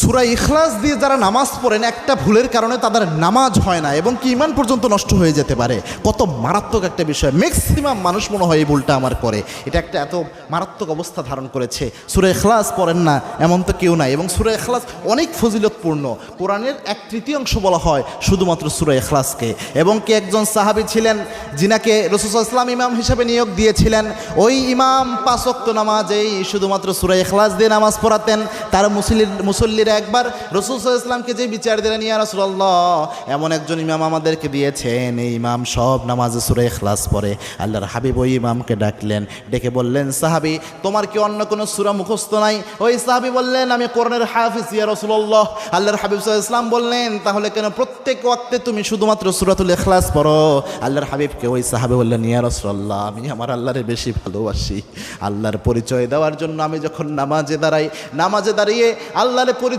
সূরা ইখলাস দিয়ে যারা নামাজ পড়েন একটা ভুলের কারণে তাদের নামাজ হয় না এবং কি ঈমান পর্যন্ত নষ্ট হয়ে যেতে পারে। কত মারাত্মক একটা বিষয়। ম্যাক্সিমাম মানুষ মনে হয় এই ভুলটা আমার করে। এটা একটা এত মারাত্মক অবস্থা ধারণ করেছে। সূরা ইখলাস পড়েন না এমন তো কেউ নাই, এবং সূরা ইখলাস অনেক ফজিলতপূর্ণ। কোরআনের 1/3 বলা হয় শুধুমাত্র সূরা ইখলাসকে। এবং কি একজন সাহাবী ছিলেন যিনাকে রাসূল সাল্লাল্লাহু আলাইহি ওয়াসাল্লাম ইমাম হিসেবে নিয়োগ দিয়েছিলেন। ওই ইমাম 5 ওয়াক্ত নামাজেই শুধুমাত্র সূরা ইখলাস দিয়ে নামাজ পড়াতেন। তার মুসল্লিরা একবার রাসূল সাল্লাল্লাহু আলাইহি ওয়াসাল্লামকে যে বিচার দিলেন, ইয়া রাসূলুল্লাহ, এমন একজন ইমাম আমাদেরকে দিয়েছেন, এই ইমাম সব নামাজে সূরা ইখলাস পড়ে। আল্লাহর হাবিব ওই ইমামকে ডাকলেন, ডেকে বললেন, সাহাবী, তোমার কি অন্য কোনো সূরা মুখস্থ নাই? ওই সাহাবী বললেন, আমি কোরআনের হাফিজ ইয়া রাসূলুল্লাহ। আল্লাহর হাবিব সাল্লাল্লাহু আলাইহি ওয়াসাল্লাম বললেন, তাহলে কেন প্রত্যেক ওয়াক্তে তুমি শুধুমাত্র সূরাতুল ইখলাস পড়ো? আল্লাহর হাবিবকে ওই সাহাবী বললেন, ইয়া রাসূলুল্লাহ, আমি আমার আল্লাহরে বেশি ভালোবাসি। আল্লাহর পরিচয় দেওয়ার জন্য আমি যখন নামাজে দাঁড়াই, নামাজে দাঁড়িয়ে আল্লাহর পরিচয়